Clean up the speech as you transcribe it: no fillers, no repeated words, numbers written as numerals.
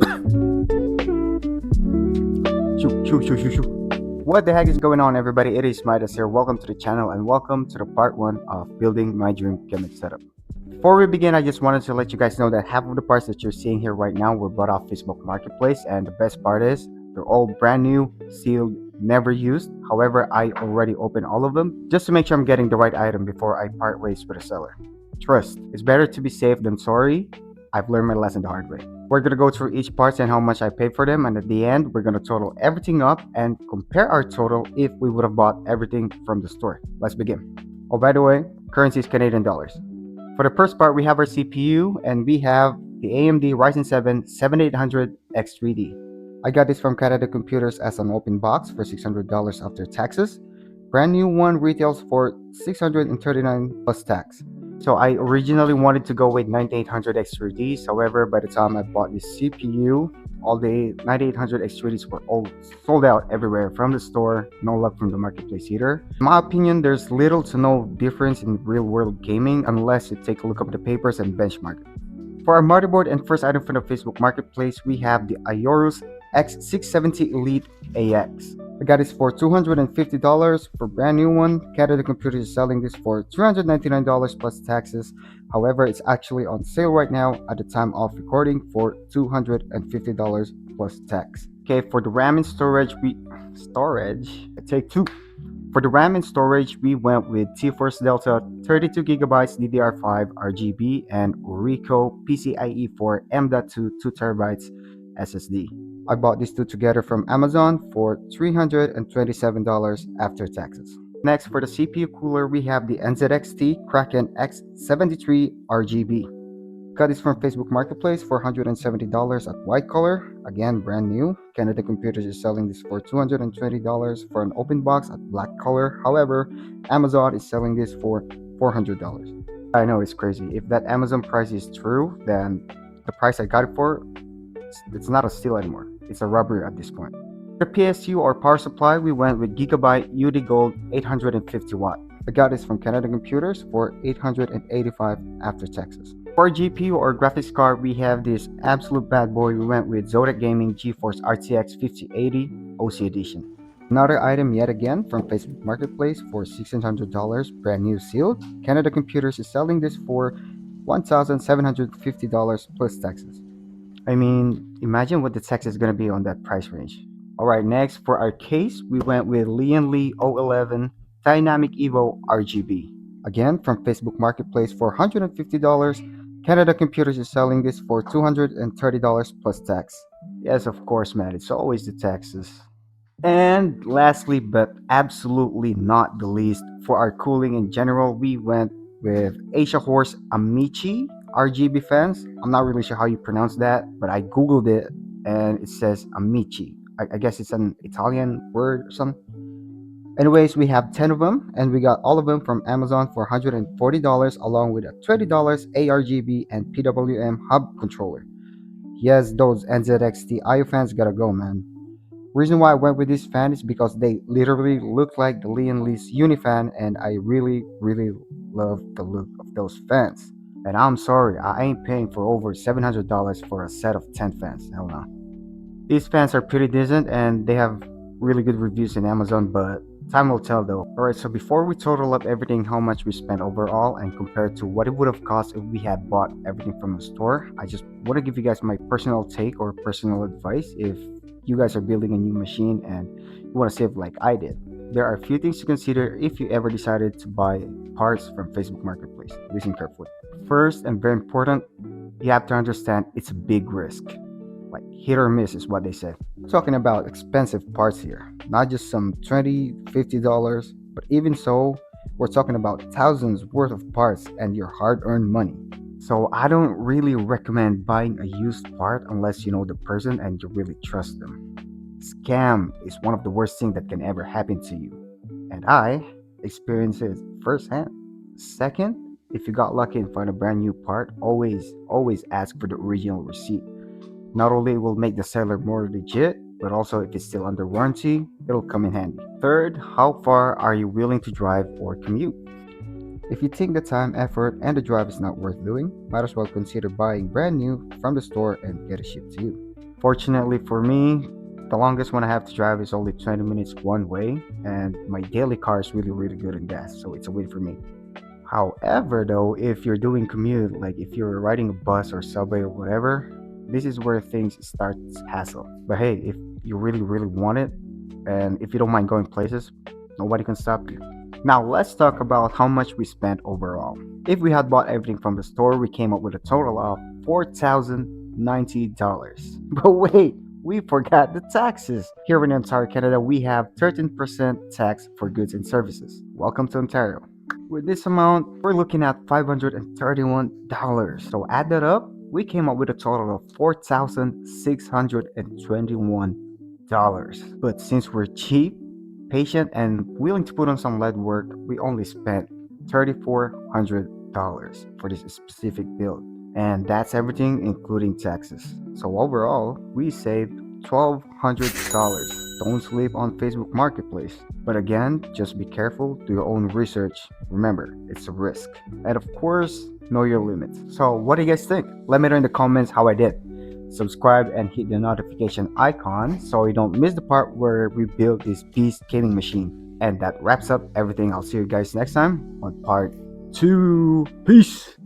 Shoo, shoo, shoo, shoo, shoo. What the heck is going on, everybody? It is Midas here. Welcome to the channel and welcome to the part 1 of building my dream cabinet setup. Before we begin, I just wanted to let you guys know that half of the parts that you're seeing here right now were bought off Facebook Marketplace, and the best part is they're all brand new, sealed, never used. However, I already opened all of them just to make sure I'm getting the right item before I part ways with a seller. Trust, it's better to be safe than sorry. I've learned my lesson the hard way. We're gonna go through each parts and how much I paid for them, and at the end, we're gonna total everything up and compare our total if we would have bought everything from the store. Let's begin. Oh, by the way, currency is Canadian dollars. For the first part, we have our CPU, and we have the AMD Ryzen 7 7800 X3D. I got this from Canada Computers as an open box for $600 after taxes. Brand new one retails for $639 plus tax. So I originally wanted to go with 9800 X3Ds. However, by the time I bought this CPU, all the 9800 X3Ds were all sold out everywhere from the store. No luck from the marketplace either. In my opinion, there's little to no difference in real world gaming unless you take a look at the papers and benchmark it. For our motherboard and first item from the Facebook Marketplace, we have the Aorus X670 Elite AX. I got this for $250 for brand new one. Canada Computers is selling this for $399 plus taxes. However, it's actually on sale right now at the time of recording for $250 plus tax. Okay, for the RAM and storage, I take two. For the RAM and storage, we went with T-Force Delta 32GB DDR5 RGB and Orico PCIe 4 M.2 2TB SSD. I bought these two together from Amazon for $327 after taxes. Next, for the CPU cooler, we have the NZXT Kraken X73 RGB. Got this from Facebook Marketplace for $170 at white color. Again, brand new. Canada Computers is selling this for $220 for an open box at black color. However, Amazon is selling this for $400. I know it's crazy. If that Amazon price is true, then the price I got it for, it's not a steal anymore. It's a robbery at this point. For PSU or power supply, we went with Gigabyte UD Gold 850 watt. I got this from Canada Computers for $885 after taxes. For GPU or graphics card, we have this absolute bad boy. We went with Zodiac Gaming GeForce RTX 5080 OC Edition. Another item yet again from Facebook Marketplace for $1,600, brand new sealed. Canada Computers is selling this for $1,750 plus taxes. I mean, imagine what the tax is going to be on that price range. Alright, next for our case, we went with Lian Li 011 Dynamic Evo RGB. Again, from Facebook Marketplace for $150. Canada Computers is selling this for $230 plus tax. Yes, of course, man, it's always the taxes. And lastly, but absolutely not the least, for our cooling in general, we went with Asia Horse Amici RGB fans. I'm not really sure how you pronounce that, but I googled it and it says Amici. I guess it's an Italian word or something. Anyways, we have 10 of them and we got all of them from Amazon for $140 along with a $20 ARGB and PWM hub controller. Yes, those NZXT IO fans gotta go, man. Reason why I went with this fan is because they literally look like the Lian Li's Unifan, and I really love the look of those fans. And I'm sorry, I ain't paying for over $700 for a set of 10 fans. Hell no. These fans are pretty decent and they have really good reviews in Amazon, but time will tell though. Alright, so before we total up everything, how much we spent overall and compared to what it would have cost if we had bought everything from the store, I just want to give you guys my personal take or personal advice if you guys are building a new machine and you want to save like I did. There are a few things to consider if you ever decided to buy parts from Facebook Marketplace. Listen carefully. First, and very important, you have to understand it's a big risk. Like hit or miss is what they said. We're talking about expensive parts here, not just some $20, $50, but even so, we're talking about thousands worth of parts and your hard-earned money. So I don't really recommend buying a used part unless you know the person and you really trust them. Scam is one of the worst things that can ever happen to you, and I experienced it firsthand. Second, if you got lucky and found a brand new part, always ask for the original receipt. Not only will make the seller more legit, but also if it's still under warranty, it'll come in handy. Third, how far are you willing to drive or commute? If you think the time, effort, and the drive is not worth doing, might as well consider buying brand new from the store and get it shipped to you. Fortunately for me, the longest one I have to drive is only 20 minutes one way, and my daily car is really good in gas, so it's a win for me. However, though, if you're doing commute, like if you're riding a bus or subway or whatever, this is where things starts hassle. But hey, if you really want it, and if you don't mind going places, nobody can stop you. Now let's talk about how much we spent overall. If we had bought everything from the store, we came up with a total of $4,090. But wait, we forgot the taxes. Here in Ontario, Canada, we have 13% tax for goods and services. Welcome to Ontario. With this amount, we're looking at $531. So add that up, we came up with a total of $4,621. But since we're cheap, patient, and willing to put on some lead work, we only spent $3,400 for this specific build. And that's everything including taxes. So overall, we saved $1,200. Don't sleep on Facebook Marketplace. But again, just be careful, do your own research. Remember, it's a risk. And of course, know your limits. So what do you guys think? Let me know in the comments how I did. Subscribe and hit the notification icon so you don't miss the part where we build this beast gaming machine. And that wraps up everything. I'll see you guys next time on part 2. Peace!